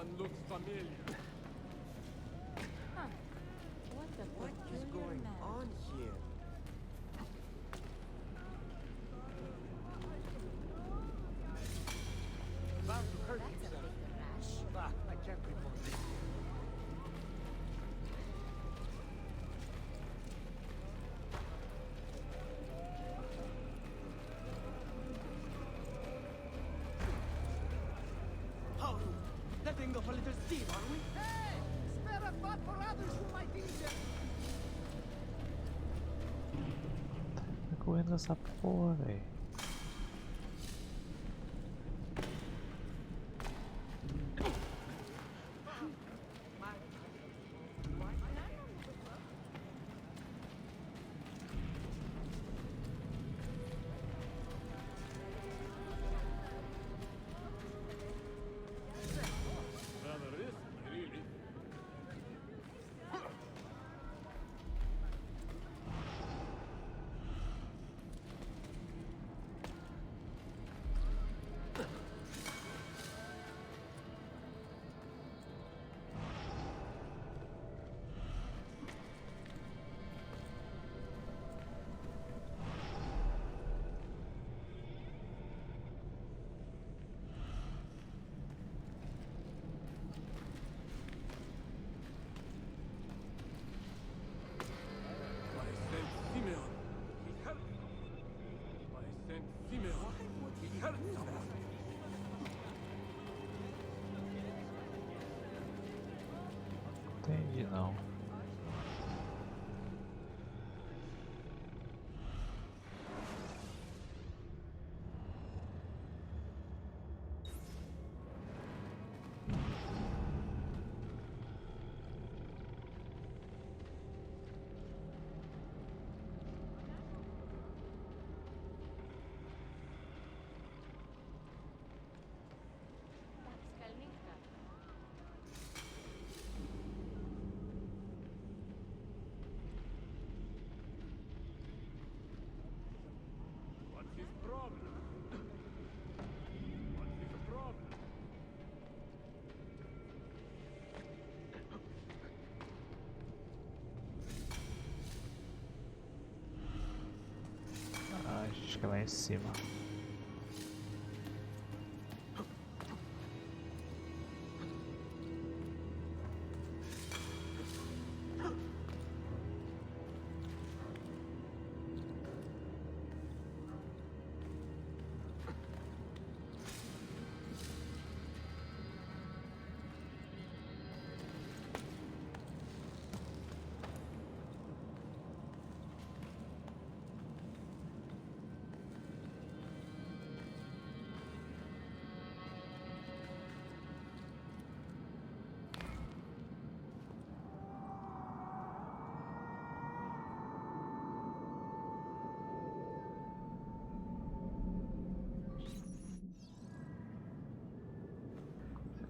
one looks familiar. Huh. What is going on here? Bound to hurt That's a himself. big rash. Ah, I can't report it. How? Letting off a little steam, are we? Hey! Spare a thought for others who might need it. Tá correndo essa porra, velho. Rather risky, really. By Saint Simeon, he hurt me. By Saint Simeon, he hurt someone. Entendi não. What's his problem? What's his problem? Ah, acho que é lá em cima.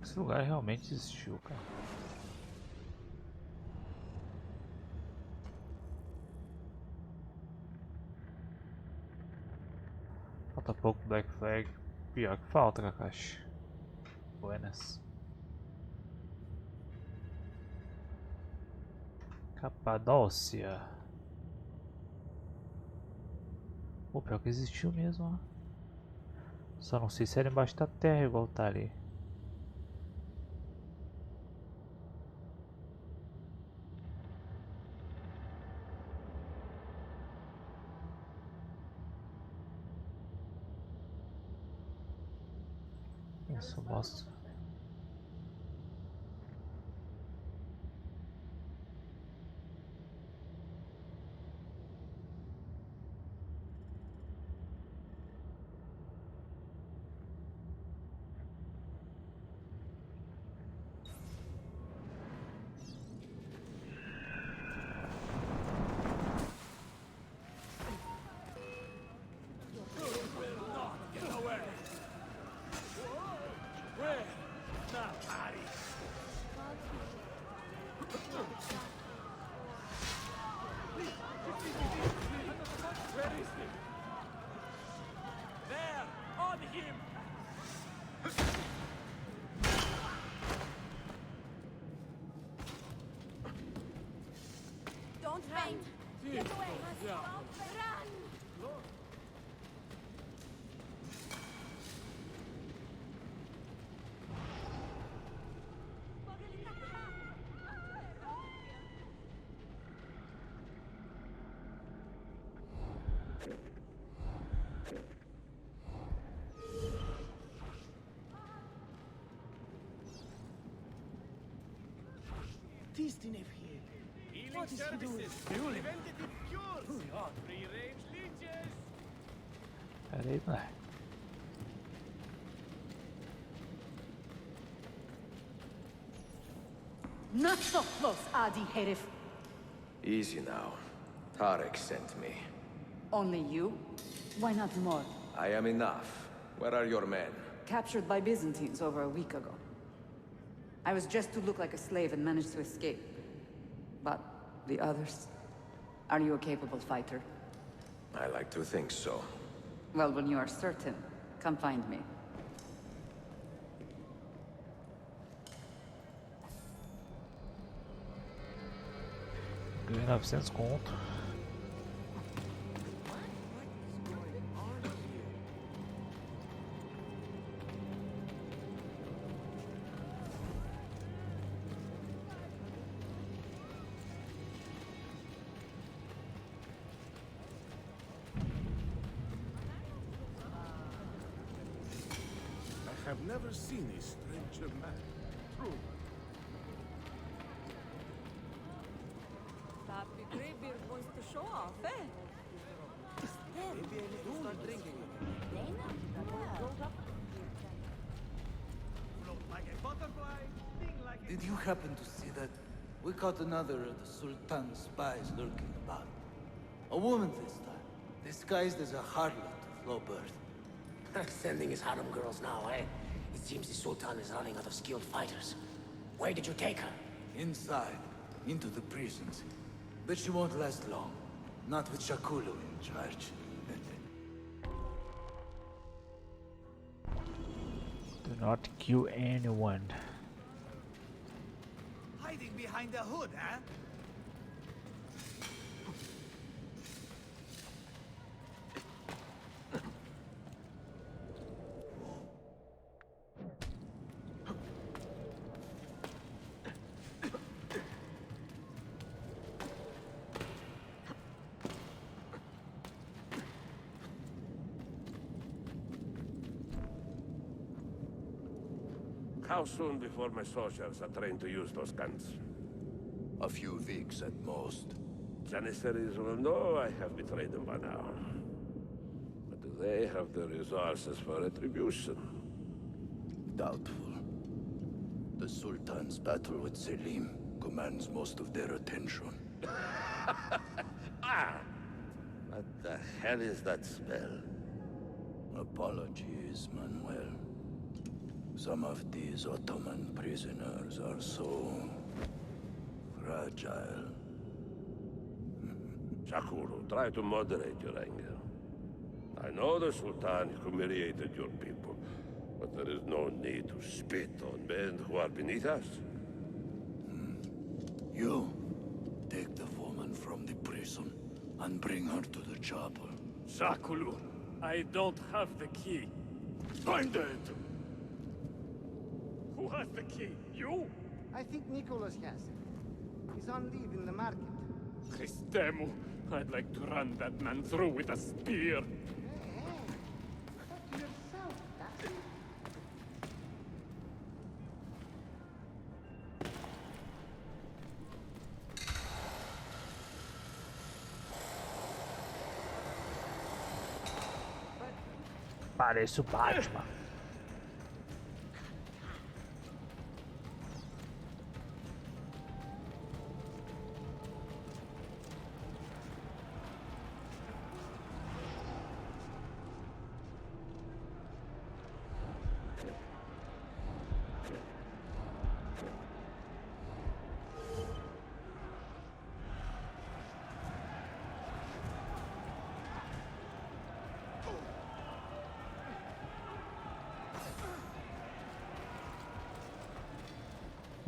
Esse lugar realmente existiu, cara. Falta pouco Black Flag. Pior que falta, Kakashi. Buenas. Capadócia. Pô, pior que existiu mesmo, ó. Só não sei se era embaixo da terra igual tá ali. Isso mostra. Get away! Where? Not Paris! Where is he? There! On him! Run! Get away! Run! Tistin here. What is he doing? Preventative cures. Free range leeches. Pera aí, moleque. Not so close, Adi Herif. Easy now. Tarek sent me. Only you? Why not more? I am enough. Where are your men? Captured by Byzantines over a week ago. I was just to look like a slave and managed to escape. But the others? Are you a capable fighter? I like to think so. Well, when you are certain, come find me. Ganhei 900 conto. I have never seen a stranger man. True. Papi Greybeard wants to show off, eh? Maybe I need to start drinking. Float like a butterfly, sting like a... Did you happen to see that? We caught another of the Sultan's spies lurking about. A woman this time, disguised as a harlot of low birth. Sending his harem girls now, eh? It seems the Sultan is running out of skilled fighters. Where did you take her? Inside, into the prisons. But she won't last long. Not with Shakulu in charge. Do not kill anyone. Hiding behind the hood, huh? How soon before my soldiers are trained to use those guns? A few weeks at most. Janissaries will know I have betrayed them by now. But do they have the resources for retribution? Doubtful. The Sultan's battle with Selim commands most of their attention. What the hell is that spell? Apologies, Manuel. Some of these Ottoman prisoners are so... fragile. Shakuru, try to moderate your anger. I know the Sultan humiliated your people, but there is no need to spit on men who are beneath us. You, take the woman from the prison and bring her to the chapel. Shakulu, I don't have the key. Find it! Who has the key? You? I think Nicholas has it. He's on leave in the market. Christemu, I'd like to run that man through with a spear. Talk to yourself, that's it. Parece o Batman.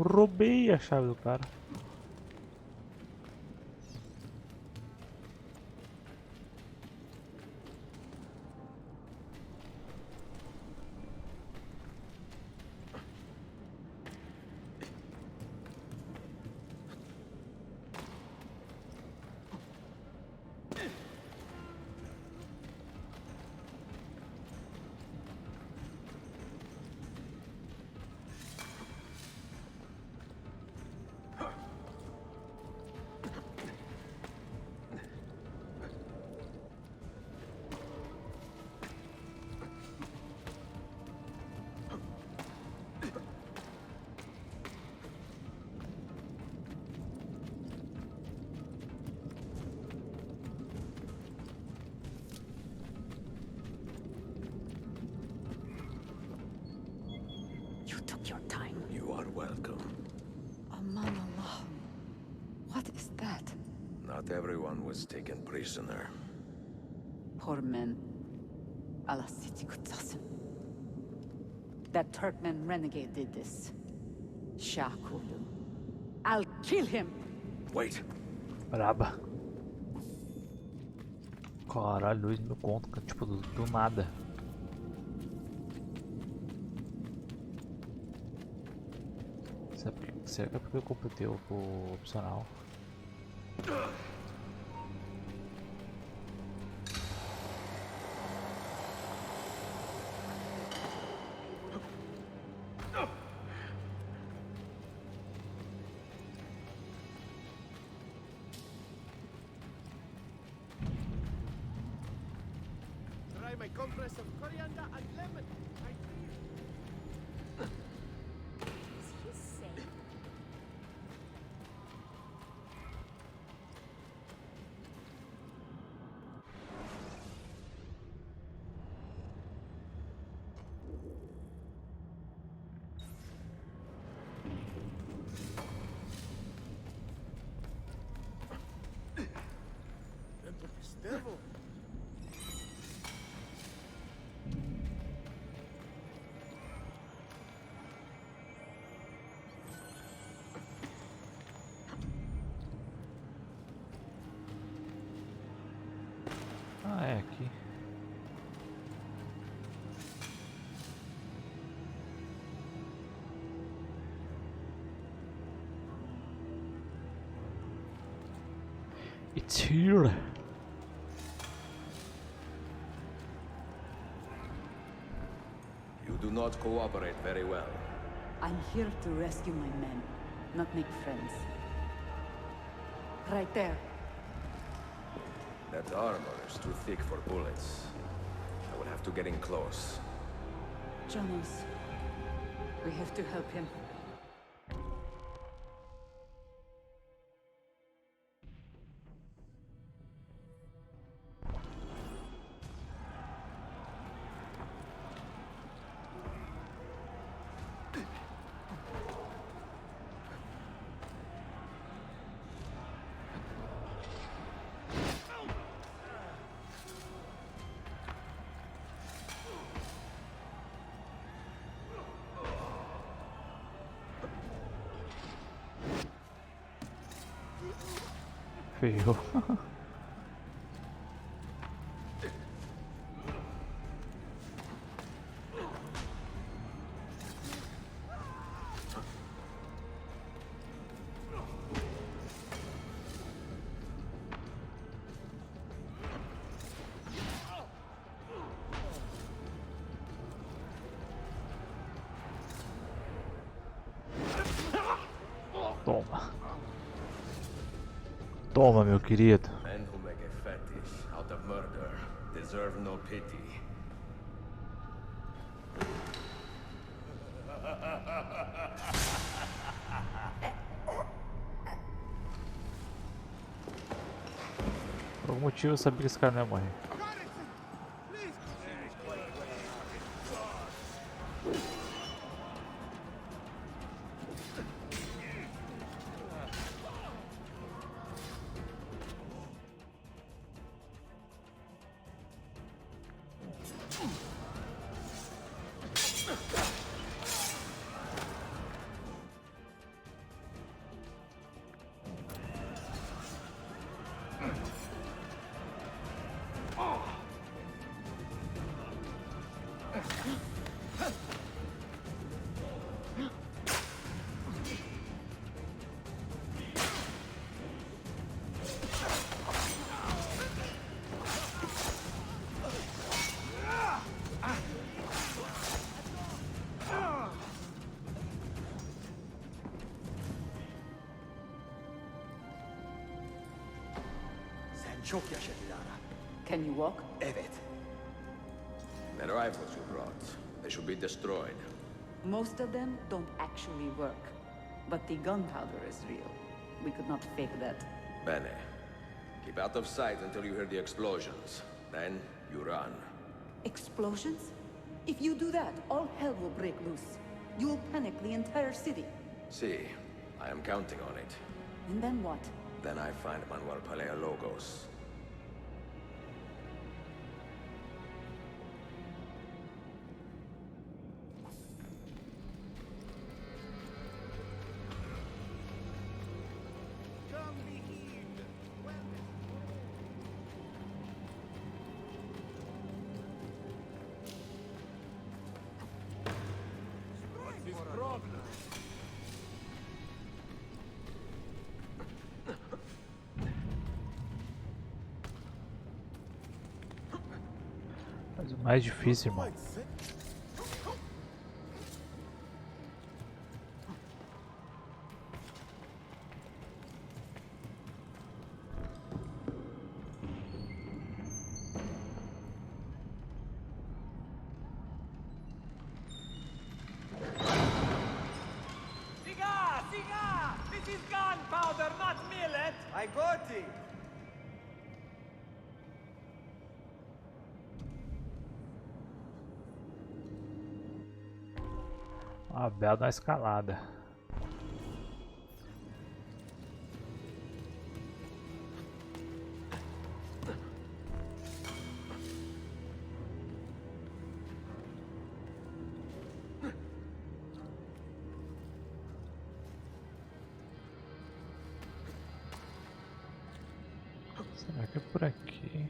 Roubei a chave do cara. not your time. You are welcome. Aman Allah. What is that? Not everyone was taken prisoner. Poor men. Allah siti kutsasın. That Turkmen renegade did this. Shah Kulu. I'll kill him! Wait. Braba. Caralho, 2.000 conto, cara, tipo, do nada. Será que é porque eu completei o opcional? Try my compress of coriander and lemon. Devil. Ah, é aqui. It's here. You do not cooperate very well. I'm here to rescue my men, not make friends. Right there. That armor is too thick for bullets. I will have to get in close. Jonas, we have to help him. Ferrou. Toma. Toma, meu querido. Men who make a fetish out of murder deserve no pity. Por algum motivo eu sabia que esse cara não ia morrer. Çok yaşa Dilara. Can you walk? Evet. The rifles you brought, they should be destroyed. Most of them don't actually work. But the gunpowder is real. We could not fake that. Bene. Keep out of sight until you hear the explosions. Then you run. Explosions? If you do that, all hell will break loose. you'll panic the entire city. See, I am counting on it. And then what? Then I find Manuel Paleologos. Mas o mais difícil, irmão. Cigar! Cigar! This is gunpowder, not millet! I got it! Uma bela escalada. Será que é por aqui?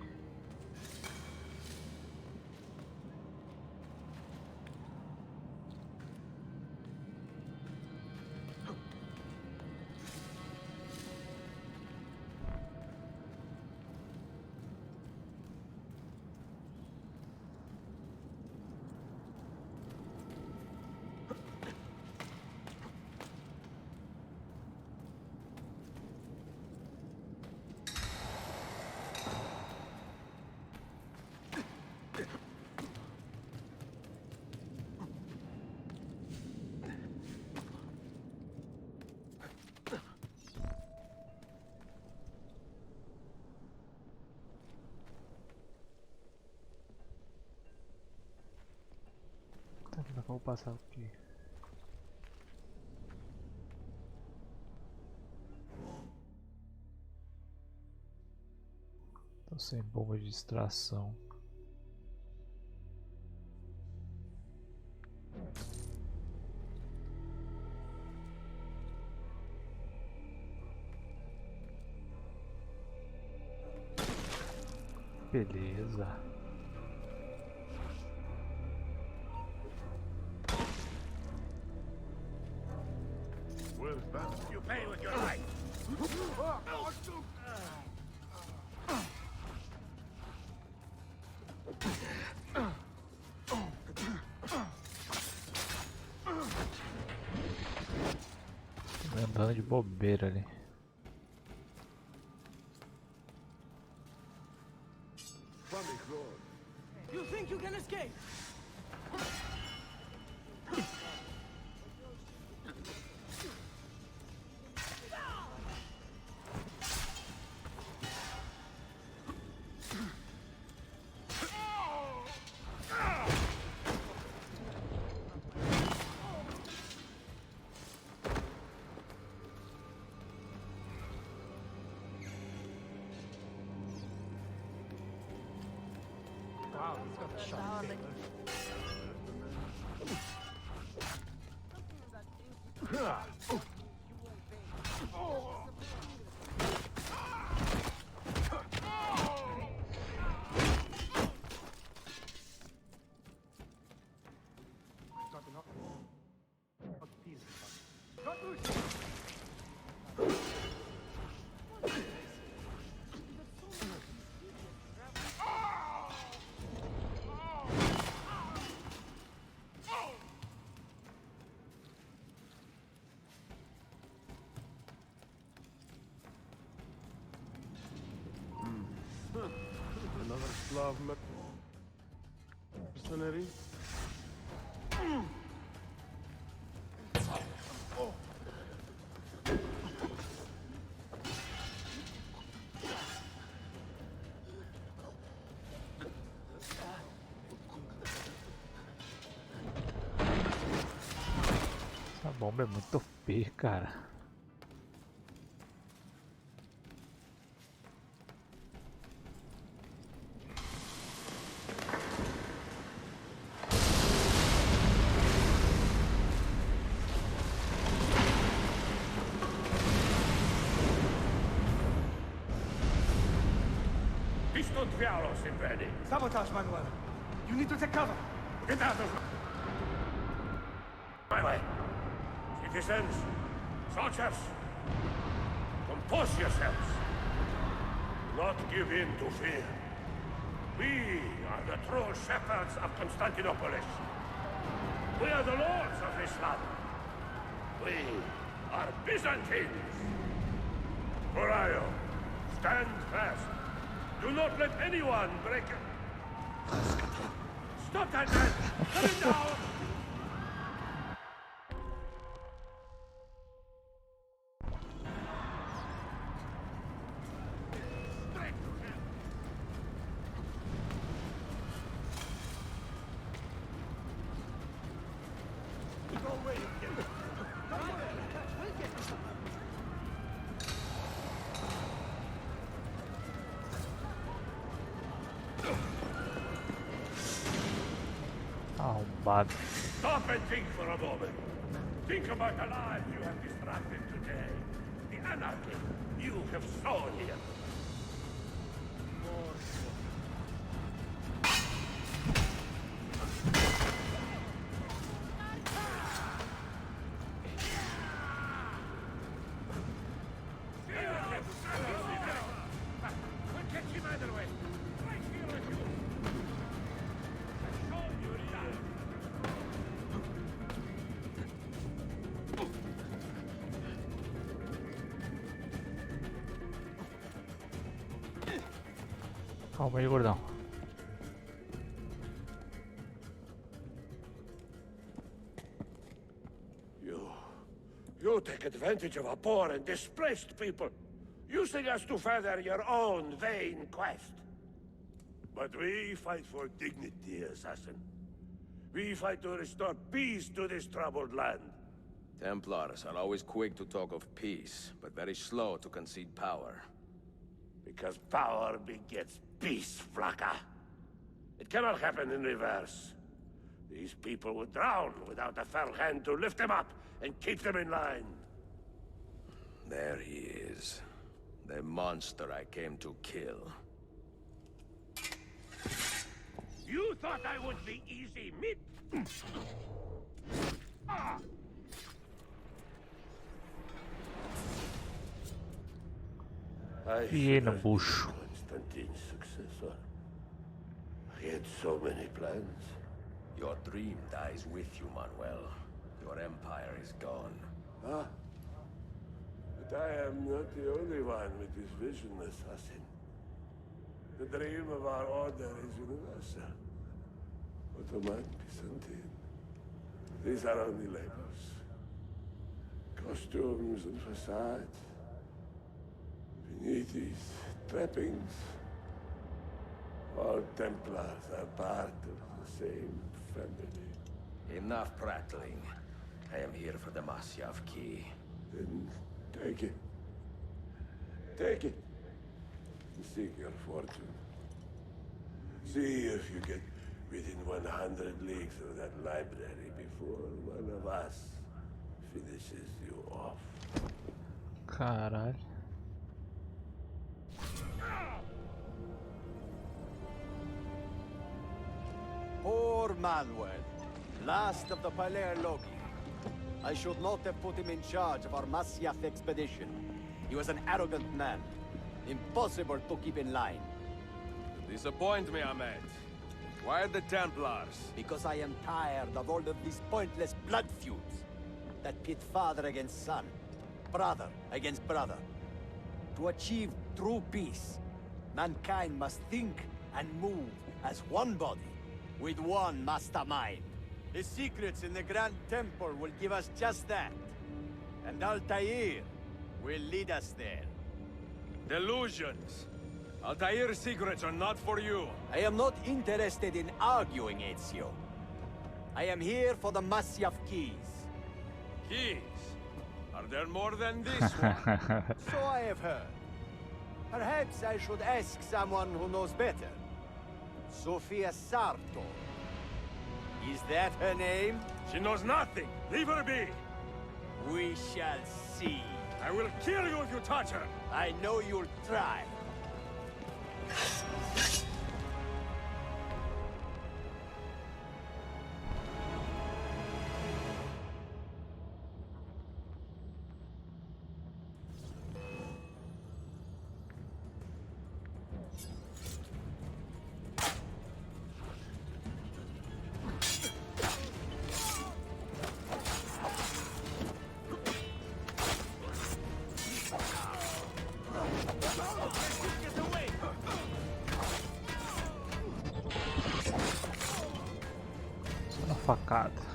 Tá, como é que eu vou passar aqui? Tô sem bomba de extração. Beleza. You pay with your life. Andando de bobeira ali. You think you can escape? Wow, he's got a shot. Another Slav mercenary? bomba é muito feia, cara. Sabotage, Manuel. You need to take cover. Get out of my way. Citizens, soldiers, compose yourselves. Do not give in to fear. We are the true shepherds of Constantinopolis. We are the lords of this land. We are Byzantines. Corayo, stand fast. Do not let anyone break it. Stop that man! Put him down! Arrombado. Stop and think for a moment. Think about the lives you have distracted today. The anarchy you have sown here. Calma aí, gordão. You take advantage of our poor and displaced people, using us to further your own vain quest. But we fight for dignity, assassin. We fight to restore peace to this troubled land. Templars are always quick to talk of peace, but very slow to concede power. Because power begets peace, Flaka. It cannot happen in reverse. These people would drown without a fell hand to lift them up and keep them in line. There he is. The monster I came to kill. You thought I would be easy meat? Ah! E no bucho. Constantine's successor. He had so many plans. Your dream dies with you, Manuel. Your empire is gone. Ah. But I am not the only one with this vision, assassin. The dream of our order is universal. Ottoman, Byzantine. These are only labels. Costumes and facades. Beneath these trappings, all Templars are part of the same family. Enough prattling. I am here for the Masyav key. Then take it. Take it. And seek your fortune. See if you get within 100 leagues of that library before one of us finishes you off. Caralho. Poor Manuel, last of the Paleologi. I should not have put him in charge of our Masyaf expedition. He was an arrogant man. Impossible to keep in line. You disappoint me, Ahmed. Why the Templars? Because I am tired of all of these pointless blood feuds that pit father against son, brother against brother. To achieve true peace, mankind must think and move as one body, with one mastermind. The secrets in the Grand Temple will give us just that. And Altair will lead us there. Delusions. Altair's secrets are not for you. I am not interested in arguing, Ezio. I am here for the Masyaf keys. Keys. Are there more than this one? So I have heard. Perhaps I should ask someone who knows better. Sofia Sarto. Is that her name? She knows nothing. Leave her be. We shall see. I will kill you if you touch her. I know you'll try. Só na facada.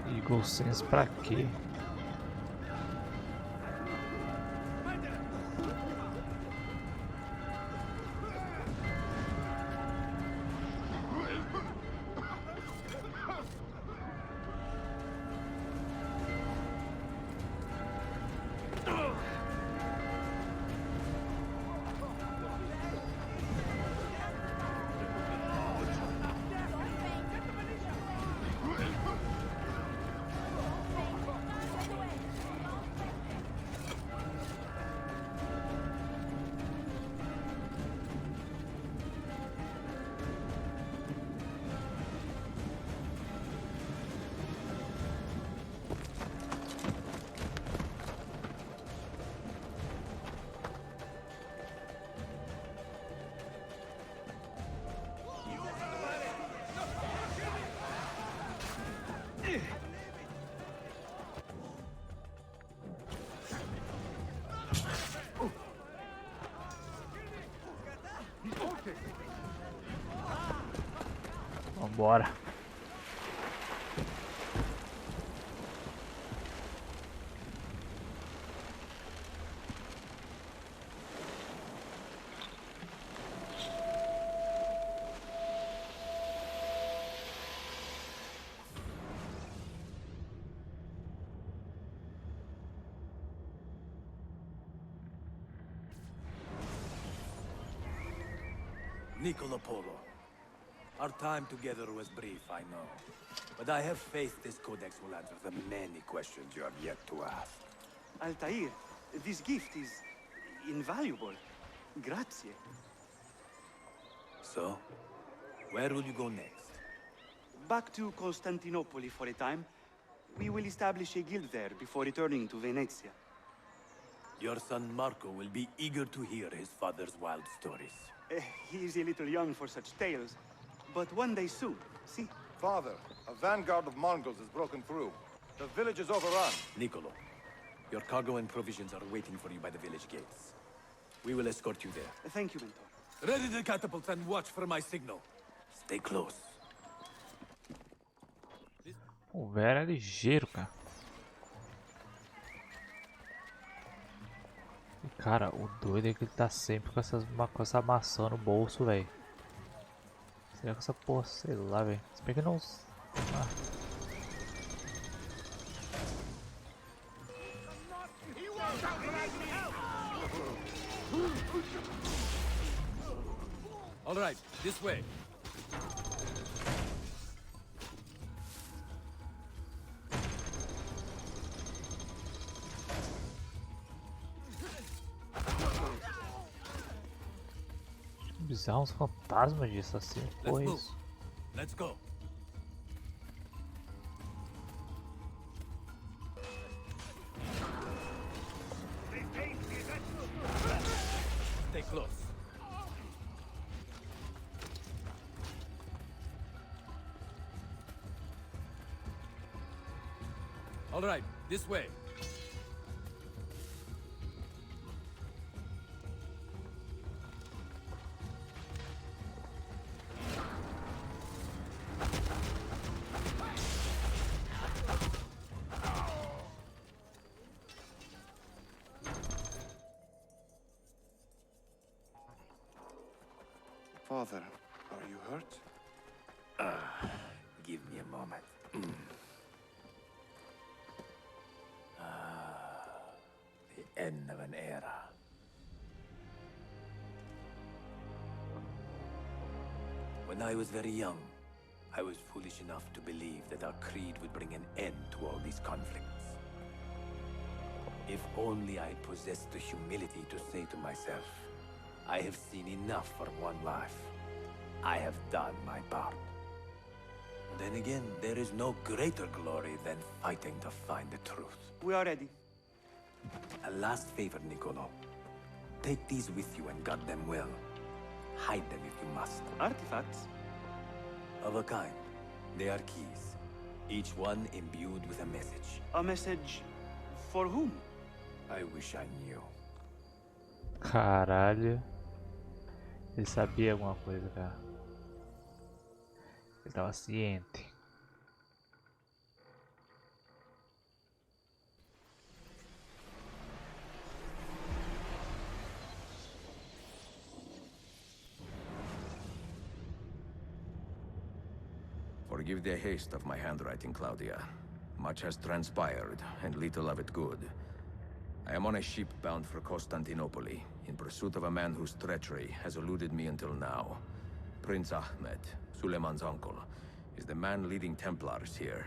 Eagle Sense pra quê? Bora. Niccolo Polo. Our time together was brief, I know. But I have faith this codex will answer the many questions you have yet to ask. Altair, this gift is invaluable. Grazie. So, where will you go next? Back to Constantinople for a time. We will establish a guild there before returning to Venezia. Your son Marco will be eager to hear his father's wild stories. He is a little young for such tales, but one day soon, see? Father, a vanguard of Mongols has broken through. The village is overrun. Niccolo, your cargo and provisions are waiting for you by the village gates. We will escort you there. Thank you, Mentor. Ready the catapults and watch for my signal. Stay close. O Vera é ligeiro, cara. E, cara, o doido é que ele tá sempre com com essa maçã no bolso, velho. Será que essa porra, sei lá, velho. Se bem que não. Ah. All right, this way. Bizarro, uns fantasmas disso assim. Porra, é isso. Let's go. Stay close. All right, this way. Father, are you hurt? Give me a moment. The end of an era. When I was very young, I was foolish enough to believe that our creed would bring an end to all these conflicts. If only I possessed the humility to say to myself, I have seen enough for one life. I have done my part. Then again, there is no greater glory than fighting to find the truth. We are ready. A last favor, Niccolo. Take these with you and guard them well. Hide them if you must. Artifacts? Of a kind. They are keys. Each one imbued with a message. A message for whom? I wish I knew. Caralho. Ele sabia alguma coisa, cara. Ele tava ciente. Forgive the haste of my handwriting, Claudia. Much has transpired, and little of it good. I am on a ship bound for Constantinople, in pursuit of a man whose treachery has eluded me until now. Prince Ahmed, Suleiman's uncle, is the man leading Templars here.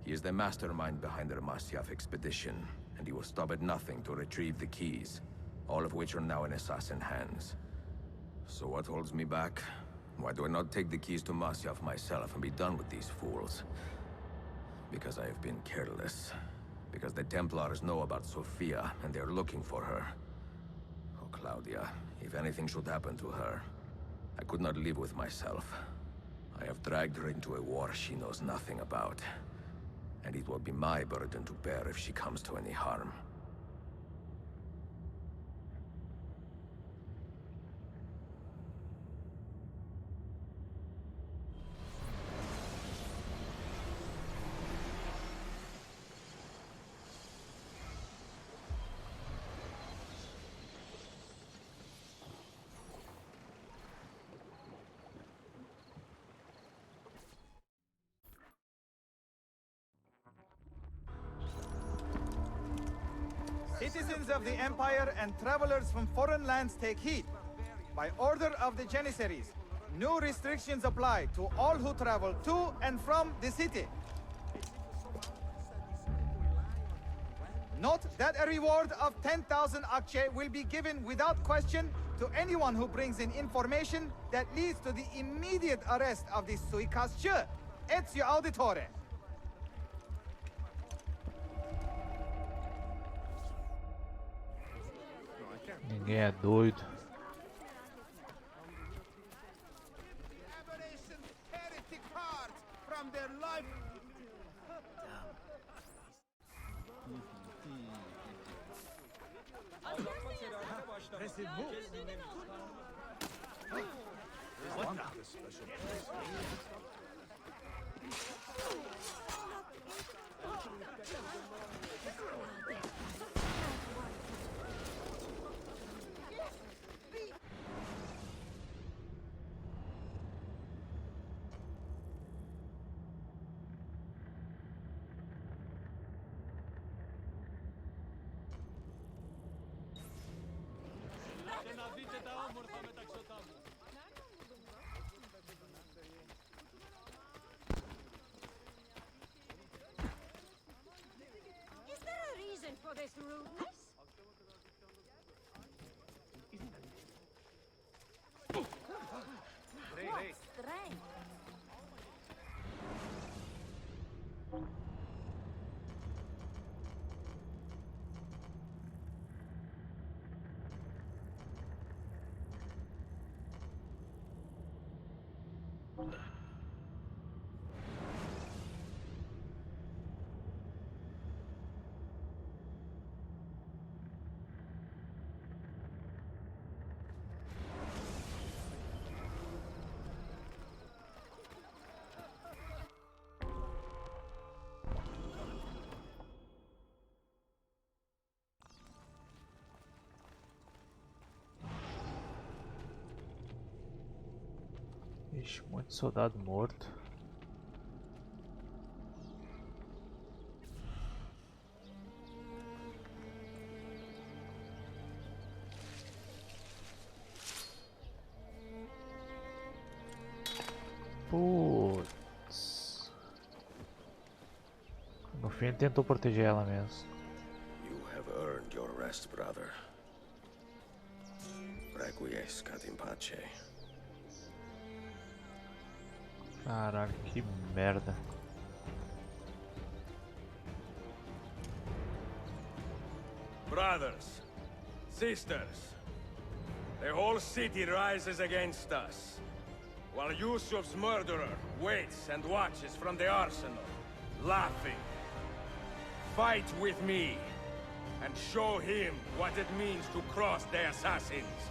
He is the mastermind behind the Masyaf expedition, and he will stop at nothing to retrieve the keys, all of which are now in assassin hands. So what holds me back? Why do I not take the keys to Masyaf myself and be done with these fools? Because I have been careless. Because the Templars know about Sophia, and they're looking for her. Oh, Claudia, if anything should happen to her, I could not live with myself. I have dragged her into a war she knows nothing about. And it will be my burden to bear if she comes to any harm. Citizens of the Empire and travelers from foreign lands take heed. By order of the Janissaries, new restrictions apply to all who travel to and from the city. Note that a reward of 10,000 akçe will be given without question to anyone who brings in information that leads to the immediate arrest of the suikastçı. Esse auditore. Ninguém é doido. Is there a reason for this rudeness? What strength? Ixi, muito soldado morto. Putz. No fim ele tentou proteger ela mesmo. You have earned your rest, brother. Requiescat in pace. Caralho, que merda. Brothers, sisters, the whole city rises against us, while Yusuf's murderer waits and watches from the arsenal, laughing. Fight with me, and show him what it means to cross the assassins.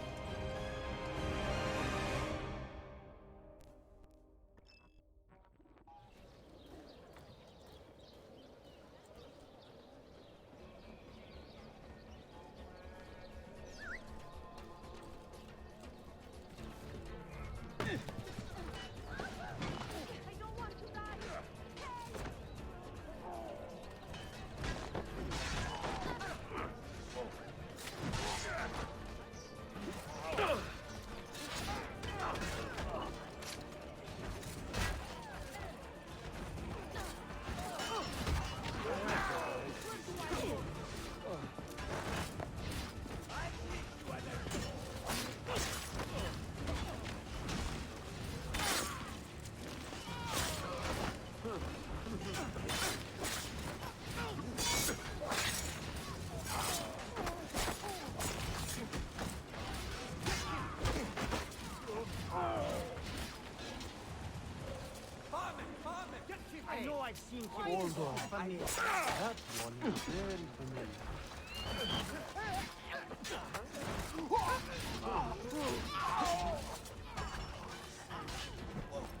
I know I've seen you all though. That one is very familiar.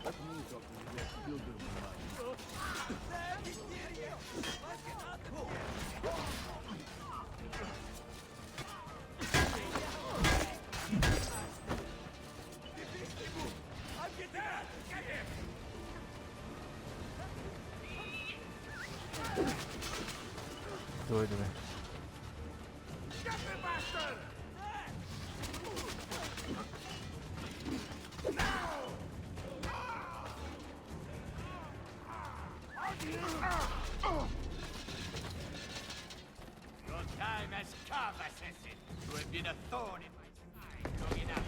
Let me talk to you. Builder Doido, velho. I'm as calm as Esse, who have been a thorn in my side long enough.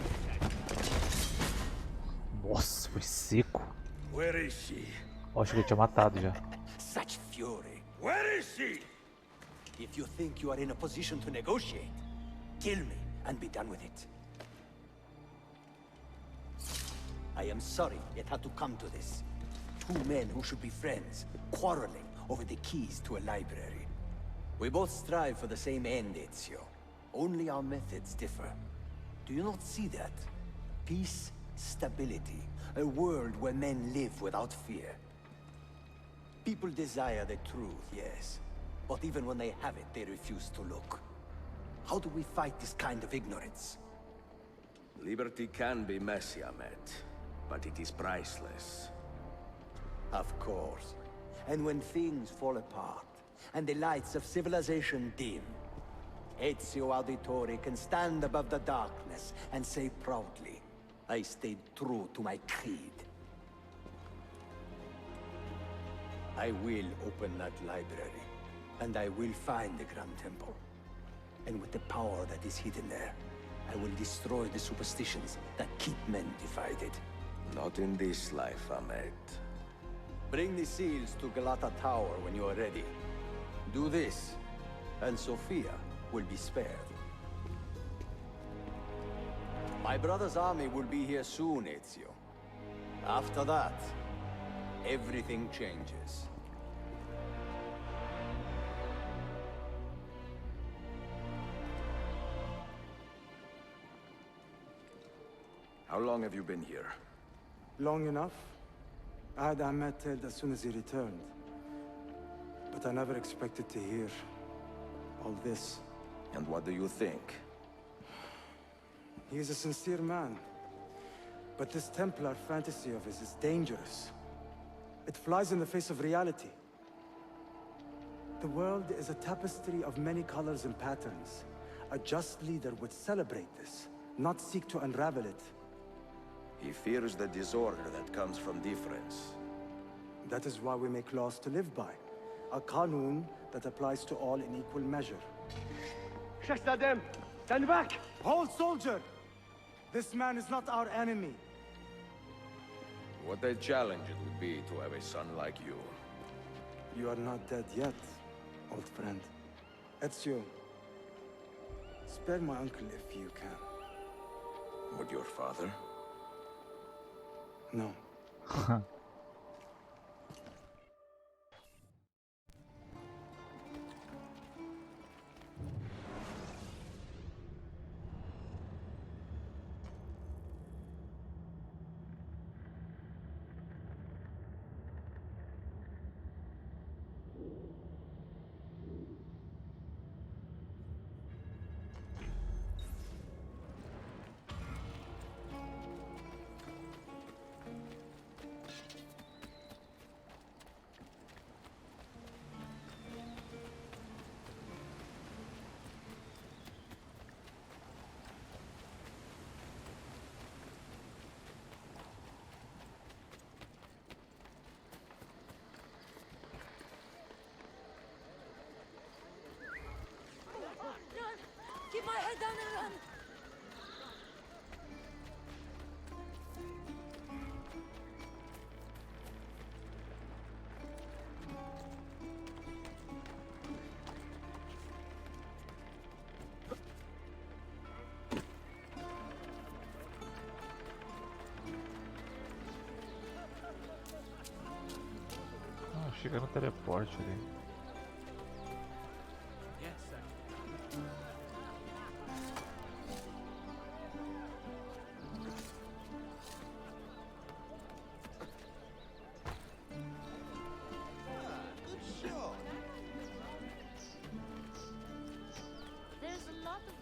Nossa, foi seco. Where is she? Ó, achei que ele tinha matado já. Such fury. Where is she? If you think you are in a position to negotiate, kill me and be done with it. I am sorry it had to come to this. Two men who should be friends, quarreling over the keys to a library. We both strive for the same end, Ezio. Only our methods differ. Do you not see that? Peace, stability, a world where men live without fear. People desire the truth, yes. But even when they have it, they refuse to look. How do we fight this kind of ignorance? Liberty can be messy, Ahmed, but it is priceless. Of course. And when things fall apart, and the lights of civilization dim, Ezio Auditore can stand above the darkness and say proudly, I stayed true to my creed. I will open that library, and I will find the Grand Temple. And with the power that is hidden there, I will destroy the superstitions that keep men divided. Not in this life, Ahmed. Bring the seals to Galata Tower when you are ready. Do this, and Sophia will be spared. My brother's army will be here soon, Ezio. After that, everything changes. How long have you been here? Long enough. I had Ahmed killed as soon as he returned. But I never expected to hear all this. And what do you think? He is a sincere man. But this Templar fantasy of his is dangerous. It flies in the face of reality. The world is a tapestry of many colors and patterns. A just leader would celebrate this, not seek to unravel it. He fears the disorder that comes from difference. That is why we make laws to live by. A qanun that applies to all in equal measure. Shahzadem, stand back! Hold, soldier! This man is not our enemy. What a challenge it would be to have a son like you. You are not dead yet, old friend. Ezio, spare my uncle if you can. Would your father? No. Keep my head down and run! Ah, chega no teleporte ali. There's a lot of...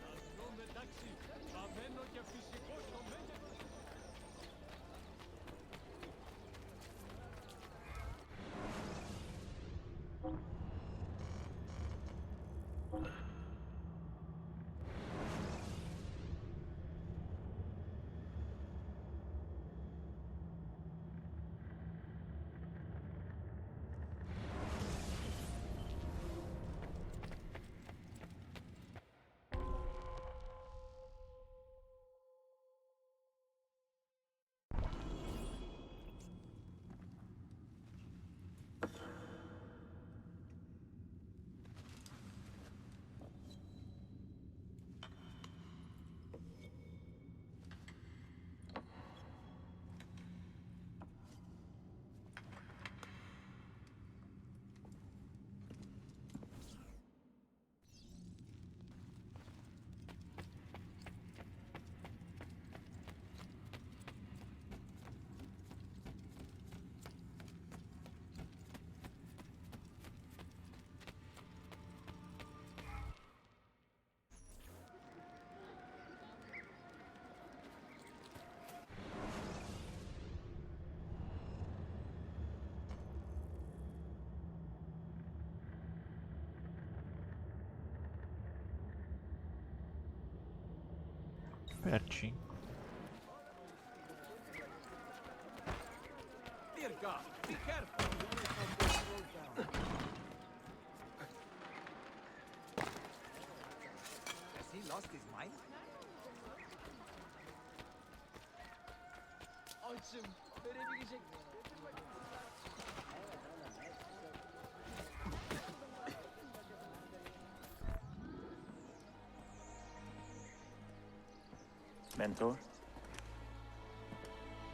Pertinho. Dear God, be careful. Has he lost his mind? Açım. Verebilecek. Mentor?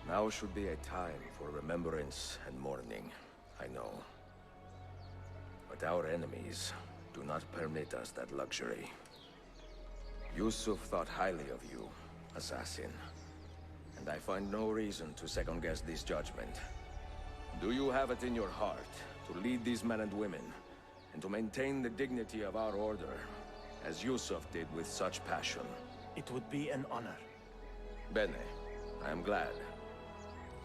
Now should be a time for remembrance and mourning, I know. But our enemies do not permit us that luxury. Yusuf thought highly of you, assassin. And I find no reason to second-guess this judgment. Do you have it in your heart to lead these men and women, and to maintain the dignity of our order, as Yusuf did with such passion? It would be an honor. Bene, I am glad.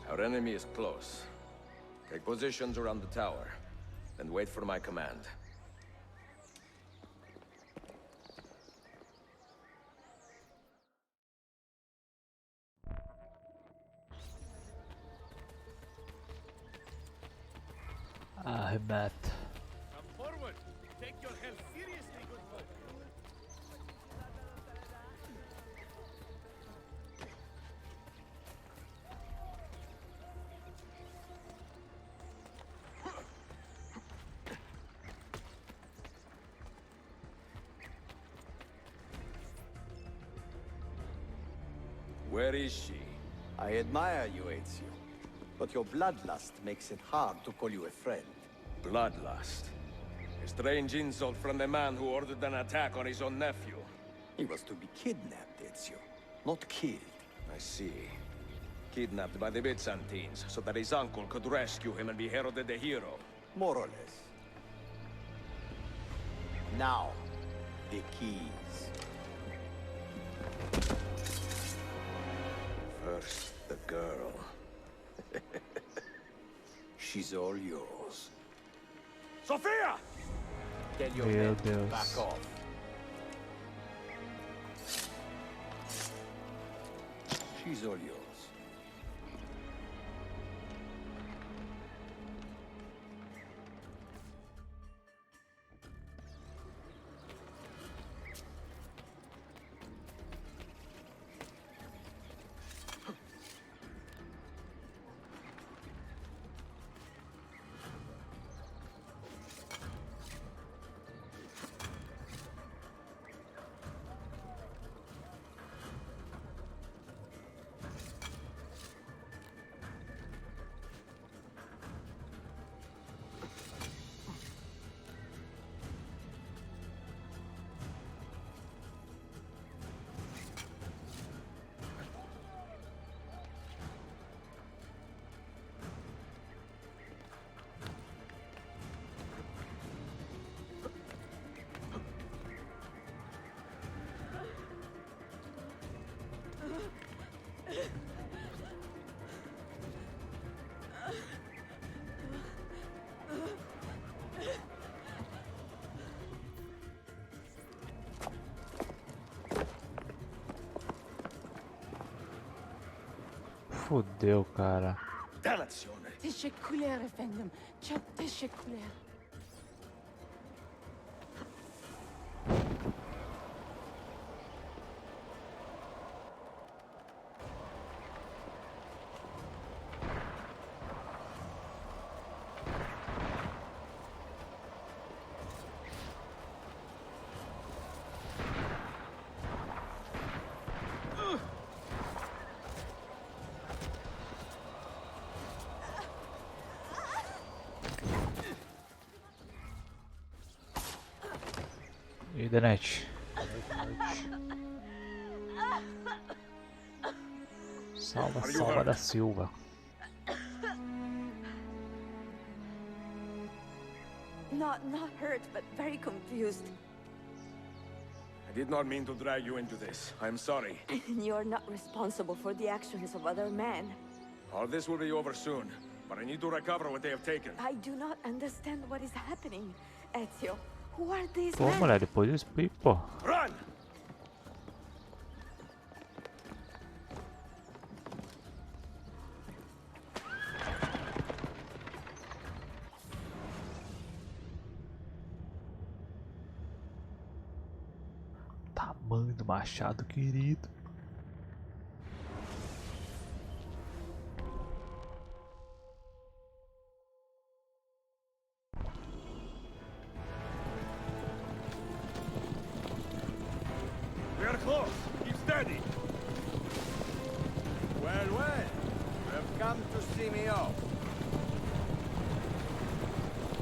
Our enemy is close. Take positions around the tower, and wait for my command. Ahmet. Come forward. Take your health seriously, good folk. Where is she? I admire you, Ezio. But your bloodlust makes it hard to call you a friend. Bloodlust. A strange insult from the man who ordered an attack on his own nephew. He was to be kidnapped, Ezio, not killed. I see. Kidnapped by the Byzantines, so that his uncle could rescue him and be heralded a hero. More or less. Now, the keys. First, the girl. She's all yours. Sophia! Tell your Meu men to Deus. back off. She's all yours. Fudeu, cara. Dannazione! Teşekkürler efendim. Çok teşekkürler. E da net. Salva, salva da Silva. Not hurt, but very confused. I did not mean to drag you into this. I'm sorry. You're not responsible for the actions of other men. All this will be over soon, but I need to recover what they have taken. I do not understand what is happening. Ezio, who are these Pô, men? mulher, depois eu explico, pô. Run! Tamanho do machado, querido. We are close. Keep steady. Well, well. You have come to see me off.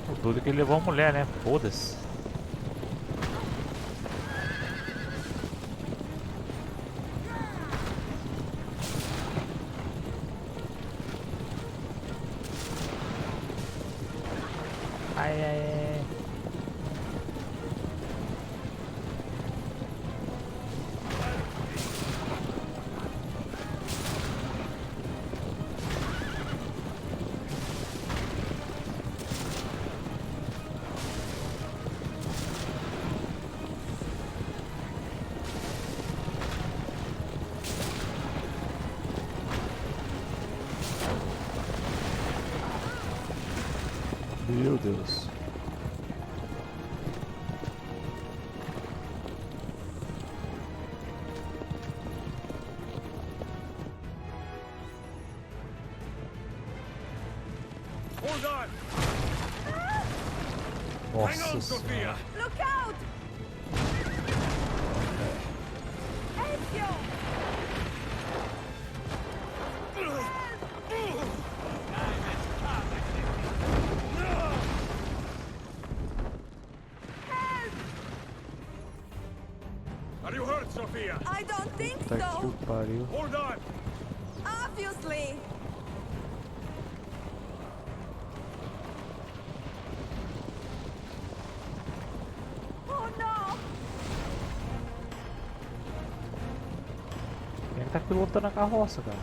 O duro é que ele levou a mulher, né? Foda-se. Ai, ai, ai. Meu Deus. Hold on. Hang Nossa on, senhora. Sophia. Look out! Esse! Are you hurt, Sophia? I don't think Puta que so! pariu. Hold on. Obviously! Oh no! Quem é que tá pilotando a carroça, cara?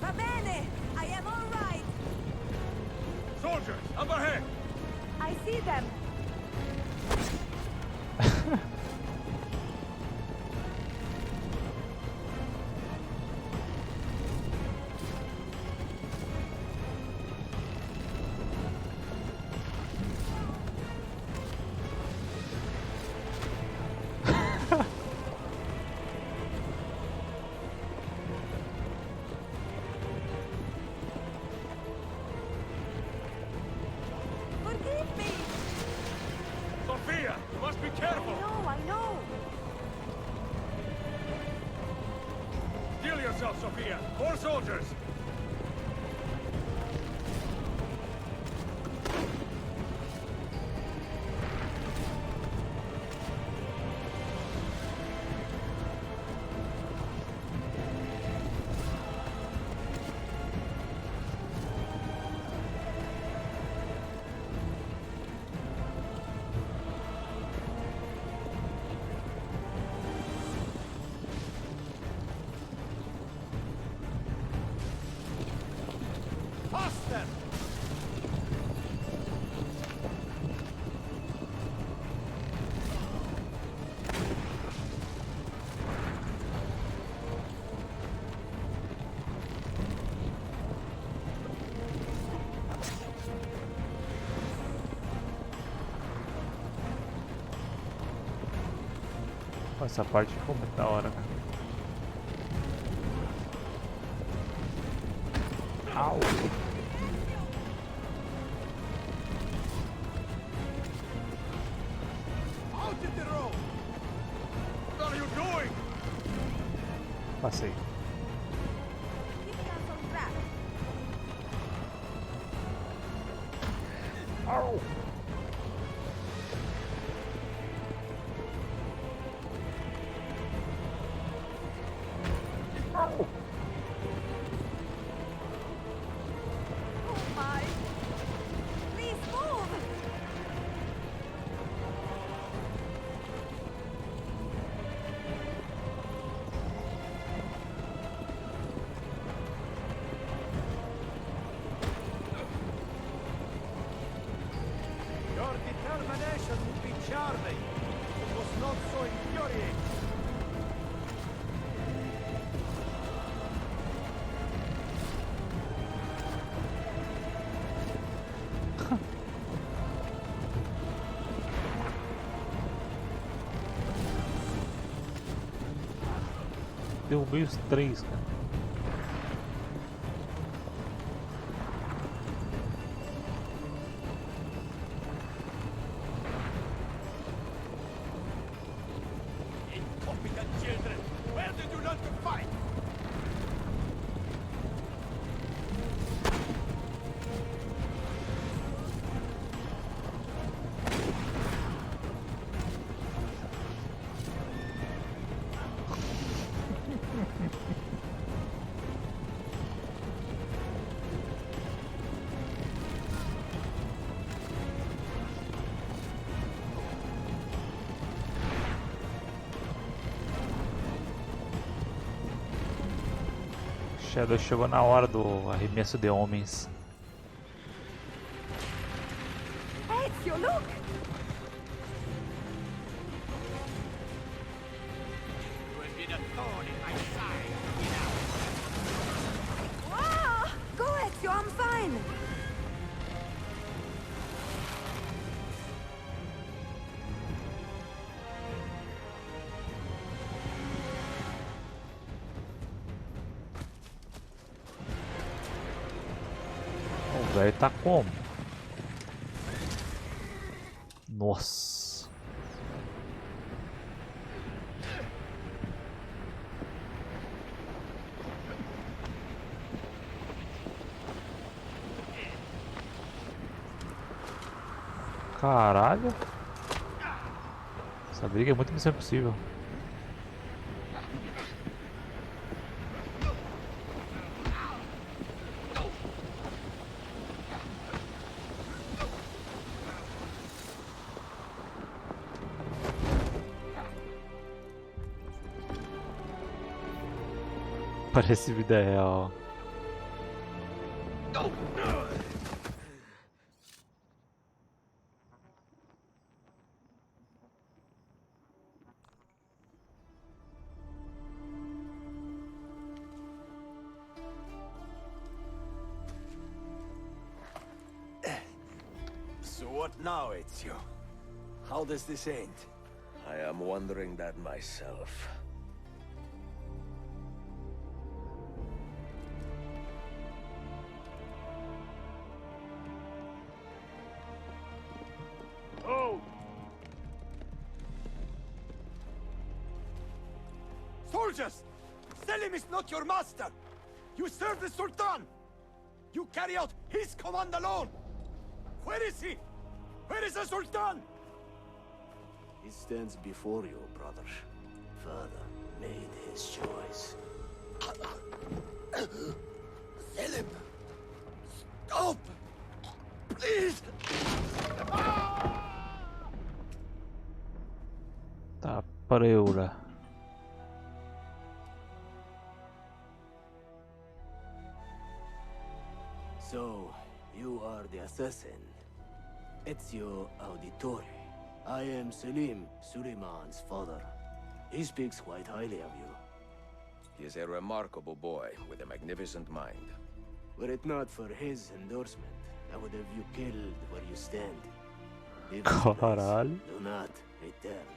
Va bene! I am all right! Soldiers, up ahead. I see them! Forgive me! Sophia, you must be careful. I know! Steel yourself, Sophia. More soldiers. Faster! Essa parte ficou muito da hora, cara. Au! Out in the road! What are you doing? Passei. Keep us on track! Au! Au! Oh my! Please move! Your determination would be charming. It was not so infuriating. derrubei os 3, cara. Incompetent children! Where did you learn to fight? Shadow chegou na hora do arremesso de homens. Ezio, look! Wow! Go, Ezio, I'm fine! O velho tá como? Nossa. Caralho. Essa briga é muito missão impossível. Parece vida real. So what now, Ezio? How does this end? I am wondering that myself. Oh! Soldiers! Selim is not your master! You serve the Sultan! You carry out his command alone! Where is he? Where is the Sultan? He stands before you, brother. Father made his choice. Selim! Stop! Please! Tá preura. So, you are the assassin. Ezio Auditore. I am Selim, Suleiman's father. He speaks quite highly of you. He is a remarkable boy with a magnificent mind. Were it not for his endorsement, I would have you killed where you stand. Leave this place. Caralho. Do not return.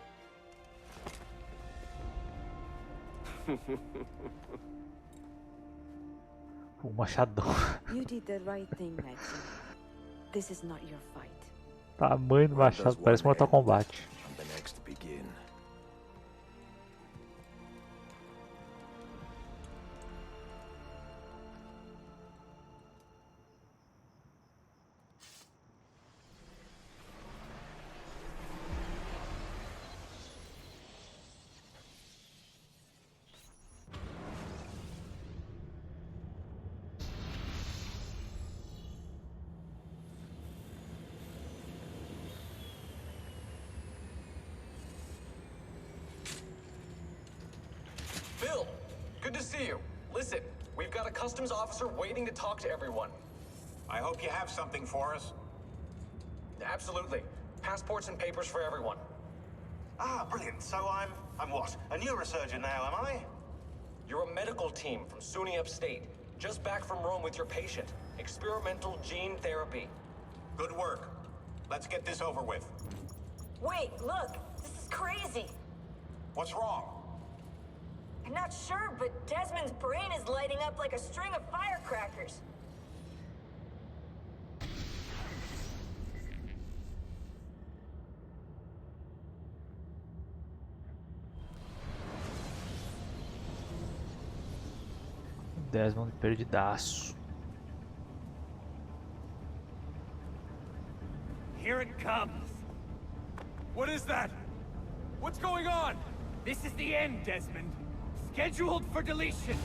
O machadão. You did the right thing, Ezio. This is not your fight. Tamanho do machado, parece Mortal Kombat. And the next begin. Bill, good to see you. Listen, we've got a customs officer waiting to talk to everyone. I hope you have something for us. Absolutely. Passports and papers for everyone. Ah, brilliant. So I'm what? A neurosurgeon now, am I? You're a medical team from SUNY Upstate. Just back from Rome with your patient. Experimental gene therapy. Good work. Let's get this over with. Wait, look! This is crazy! What's wrong? I'm not sure, but Desmond's brain is lighting up like a string of firecrackers. Desmond perdidaço. Here it comes. What is that? What's going on? This is the end, Desmond. Scheduled for deletion.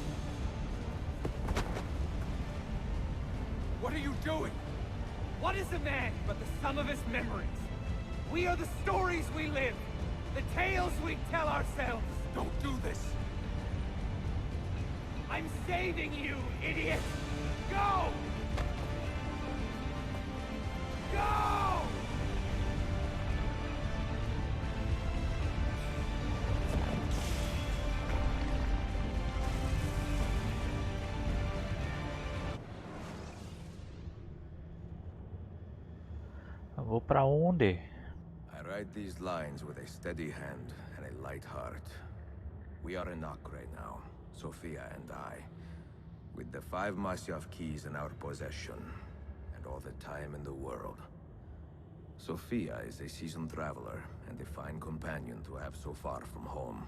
What are you doing? What is a man but the sum of his memories? We are the stories we live, the tales we tell ourselves. Don't do this. I'm saving you, idiot! Go! Go! Vou pra onde? I write these lines with a steady hand and a light heart. We are in Acre now, Sophia and I, with the 5 Masyaf keys in our possession, and all the time in the world. Sophia is a seasoned traveler and a fine companion to have so far from home.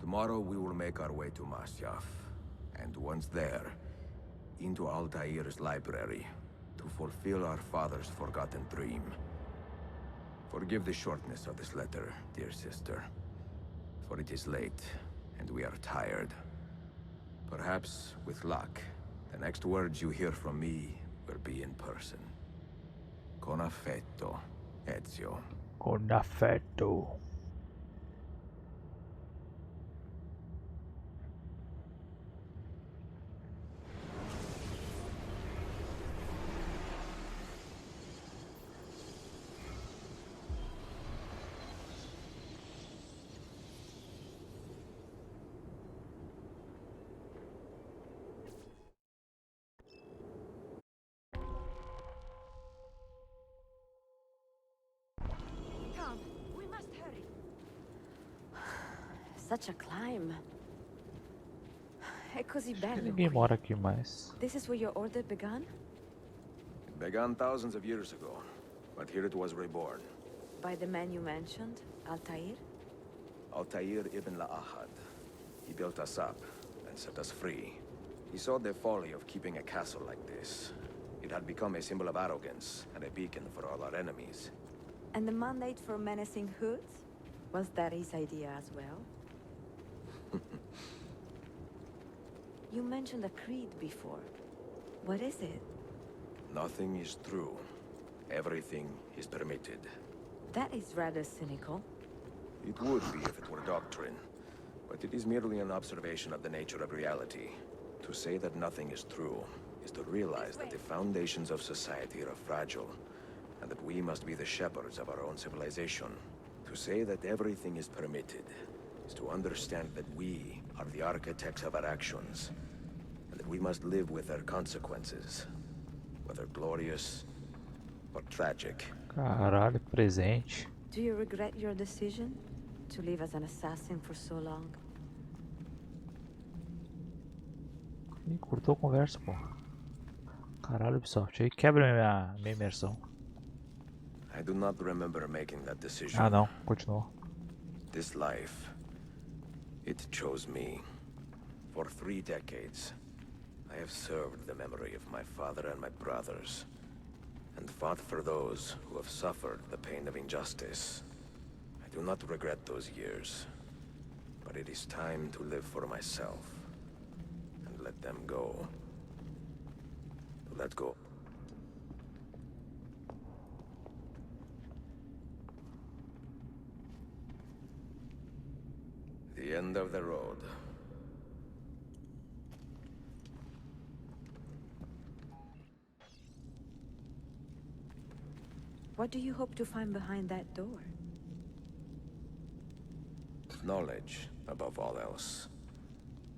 Tomorrow we will make our way to Masyaf, and once there, into Altair's library, to fulfill our father's forgotten dream. Forgive the shortness of this letter, dear sister, for it is late, and we are tired. Perhaps, with luck, the next words you hear from me will be in person. Con affetto, Ezio. Con affetto. Come, we must hurry. Such a climb. É così bello. Ninguém mora aqui mais. This is where your order began? It began thousands of years ago, but here it was reborn. By the man you mentioned, Altair? Altair ibn La'ahad. He built us up and set us free. He saw the folly of keeping a castle like this. It had become a symbol of arrogance and a beacon for all our enemies. And the mandate for menacing hoods? Was that his idea as well? You mentioned a creed before. What is it? Nothing is true. Everything is permitted. That is rather cynical. It would be if it were doctrine, but it is merely an observation of the nature of reality. To say that nothing is true is to realize that the foundations of society are fragile, and that we must be the shepherds of our own civilization. To say that everything is permitted is to understand that we are the architects of our actions, and that we must live with their consequences, whether glorious or tragic. Caralho, presente. Do you regret your decision to live as an assassin for so long? Ih, cortou a conversa, pô. Caralho, Ubisoft, aí quebra minha imersão. I do not remember making that decision. Ah, não, continua. This life, it chose me. For 3 decades, I have served the memory of my father and my brothers, and fought for those who have suffered the pain of injustice. I do not regret those years, but it is time to live for myself, and let them go. Let go. The end of the road. What do you hope to find behind that door? Knowledge, above all else.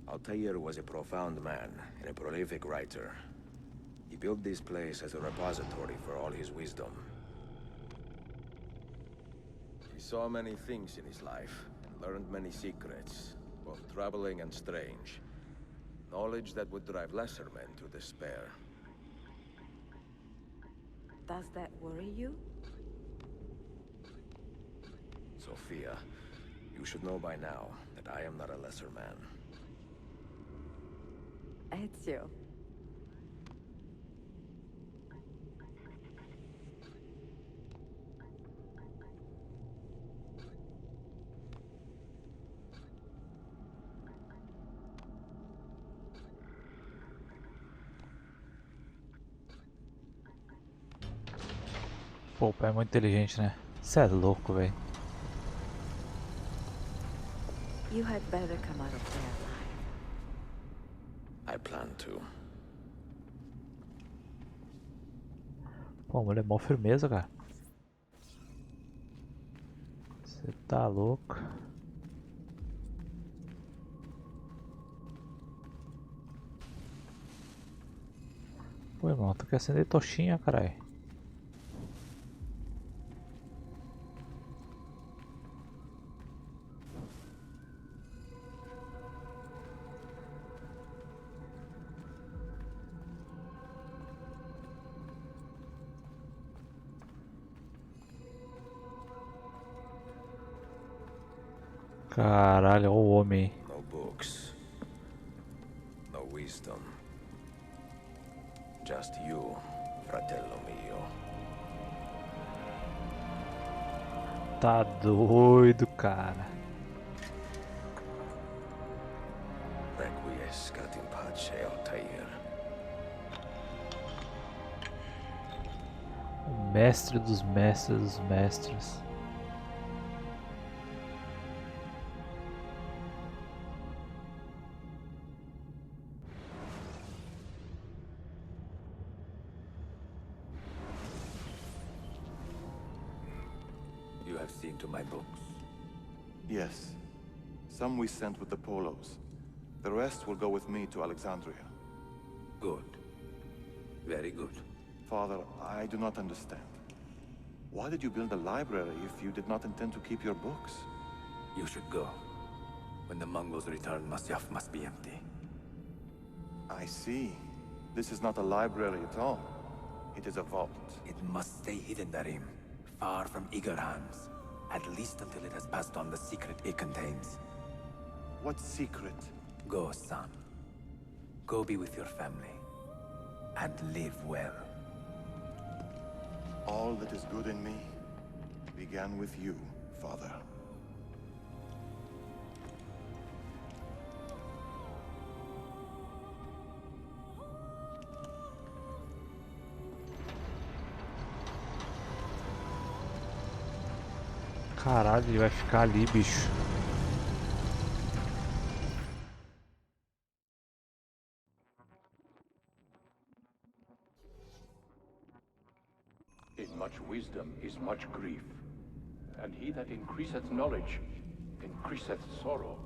Altair was a profound man and a prolific writer. He built this place as a repository for all his wisdom. He saw many things in his life, and learned many secrets, both troubling and strange. Knowledge that would drive lesser men to despair. Does that worry you? Sophia, you should know by now that I am not a lesser man. Ezio. Pô, o pai é muito inteligente, né? Cê é louco, velho. You had better come out of there alive. I plan to. Pô, a mulher é mó firmeza, cara. Você tá louco. Pô, irmão, tu quer acender toxinha, caralho. Caralho, olha o homem. No books. No wisdom. Just you, fratello mio. Tá doido, cara. Requiescat in pace, Altair. O mestre dos mestres dos mestres. You have seen to my books? Yes. Some we sent with the Polos. The rest will go with me to Alexandria. Good. Very good. Father, I do not understand. Why did you build a library if you did not intend to keep your books? You should go. When the Mongols return, Masyaf must be empty. I see. This is not a library at all. It is a vault. It must stay hidden, Darim. Far from eager hands. At least until it has passed on the secret it contains. What secret? Go, son. Go be with your family. And live well. All that is good in me began with you, Father. Caralho, ele vai ficar ali, bicho. In much wisdom is much grief, and he that increaseth knowledge increaseth sorrow.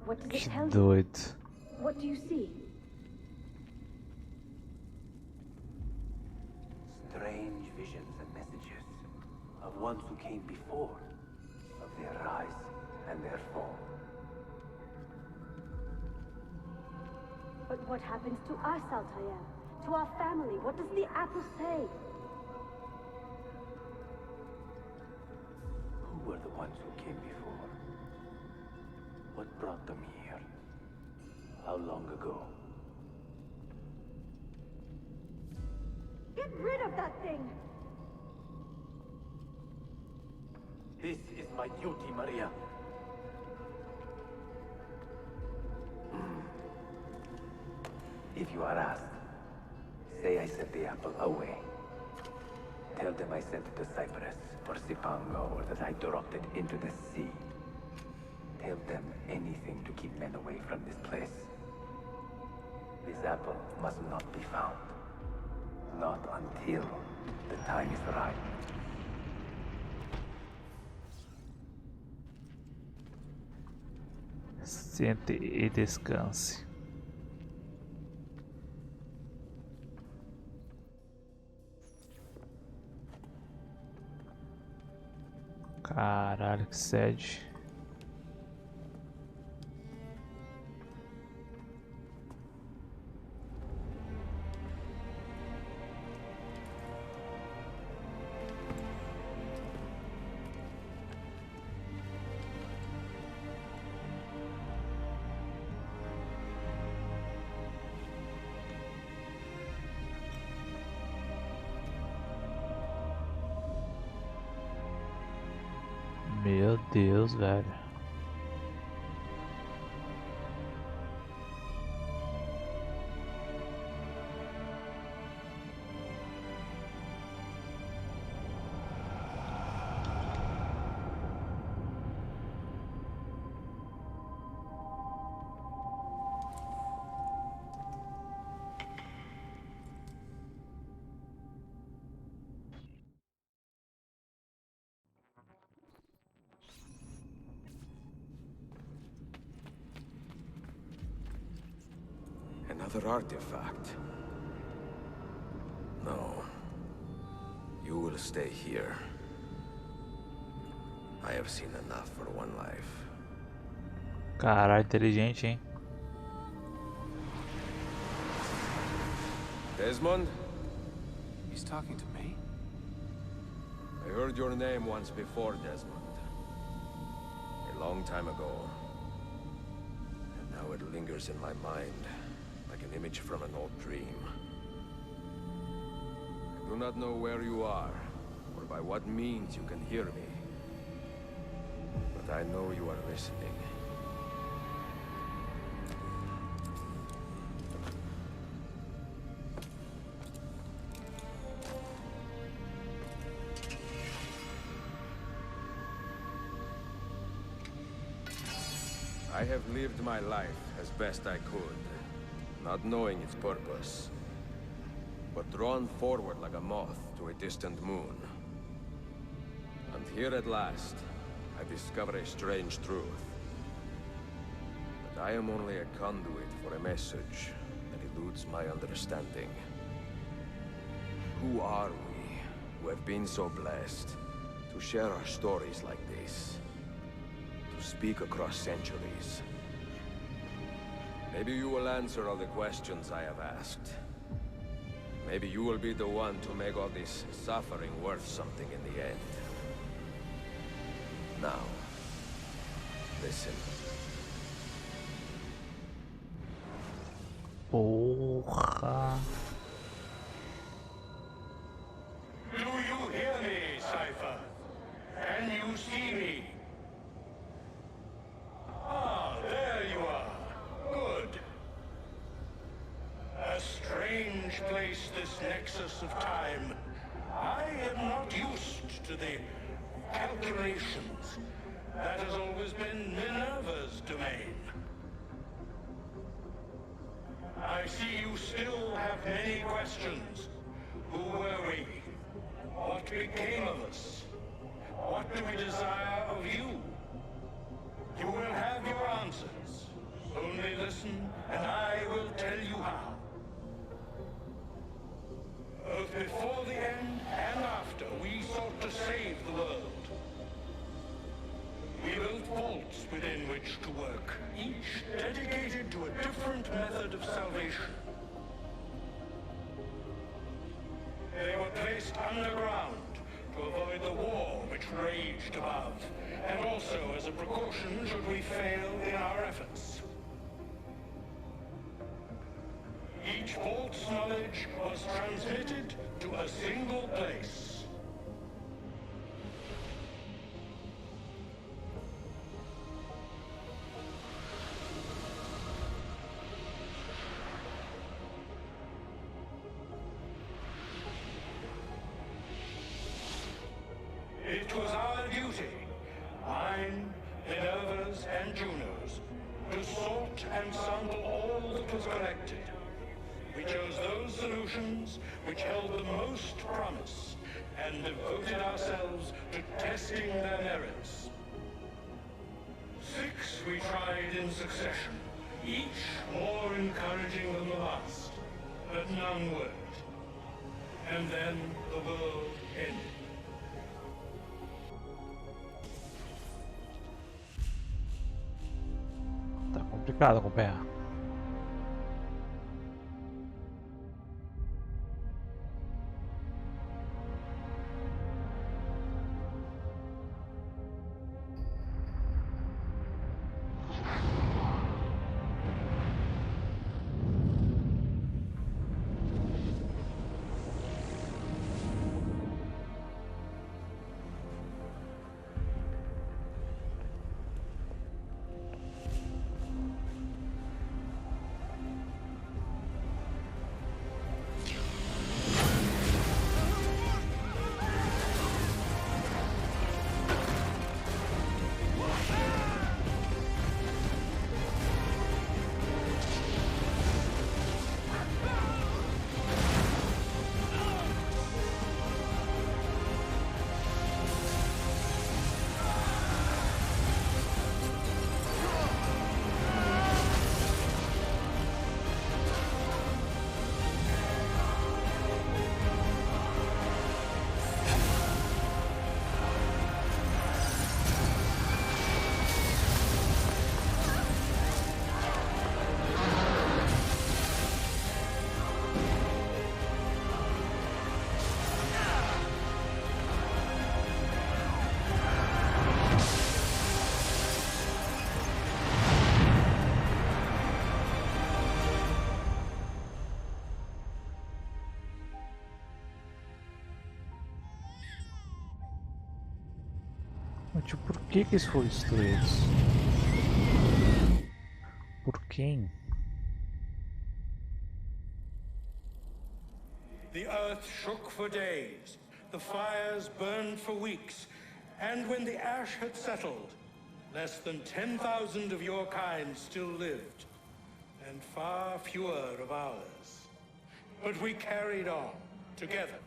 What does Que it tell you? doido. What do you see? Strange visions and messages of ones who came before, of their rise and their fall. But what happens to us, Altair? To our family? What does the apple say? Who were the ones who came before? What brought them here? How long ago? Get rid of that thing! This is my duty, Maria. If you are asked, say I sent the apple away. Tell them I sent it to Cyprus or Zipango, or that I dropped it into the sea. Tell them anything to keep men away from this place. This apple must not be found. Not until the time is right. Sente e descanse. Caralho, que sede. Meu Deus, velho. Another artifact. No. You will stay here. I have seen enough for one life. Caralho, inteligente, hein? Desmond? He's talking to me? I heard your name once before, Desmond. A long time ago. And now it lingers in my mind, like an image from an old dream. I do not know where you are, or by what means you can hear me. But I know you are listening. I have lived my life as best I could, not knowing its purpose, but drawn forward like a moth to a distant moon. And here at last, I discover a strange truth. That I am only a conduit for a message that eludes my understanding. Who are we, who have been so blessed to share our stories like this? To speak across centuries. Maybe you will answer all the questions I have asked. Maybe you will be the one to make all this suffering worth something in the end. Now, listen. Porra. Do you hear me, Cypher? Can you see me? Ah, there you are. Good. A strange place, this nexus of time. I am not used to the calculations. That has always been Minerva's domain. I see you still have many questions. Who were we? What became of us? What do we desire of you? You will have your answers. Only listen, and I will tell you how. Both before the end and after, we sought to save the world. We built vaults within which to work, each dedicated to a different method of salvation. They were placed underground to avoid the war which raged above, and also as a precaution should we fail in our efforts. Each vault's knowledge was transmitted to a single place. It was our duty, mine, Minerva's, and Juno's, to sort and sample all that was collected. We chose those solutions which held the most promise, and devoted ourselves to testing their merits. 6 we tried in succession, each more encouraging than the last, but none worked. And then the world ended. Tá complicado acompanhar. Tipo, por que eles foram destruídos? Por quem? The earth shook for days, the fires burned for weeks, and when the ash had settled, less than 10,000 of your kind still lived, and far fewer of ours. But we carried on, together,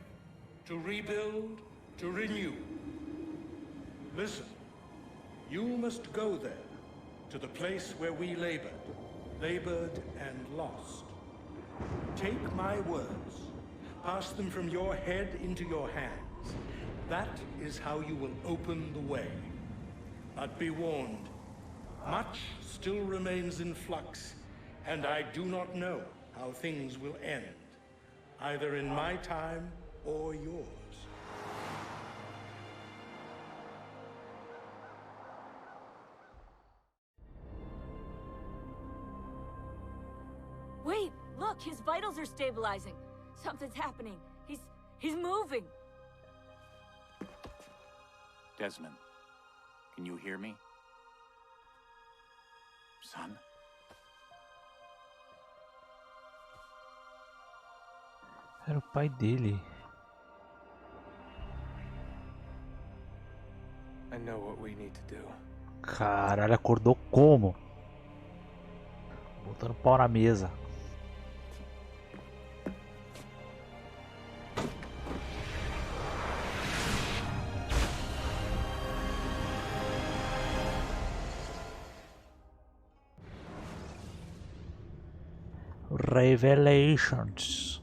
to rebuild, to renew. Listen, you must go there, to the place where we labored and lost. Take my words, pass them from your head into your hands. That is how you will open the way. But be warned, much still remains in flux, and I do not know how things will end, either in my time or yours. Wait, look, his vitals are stabilizing. Something's happening. He's moving. Desmond, can you hear me? Son? Era o pai dele. I know what we need to do. Caralho, acordou como? Botando pau na mesa. Revelations.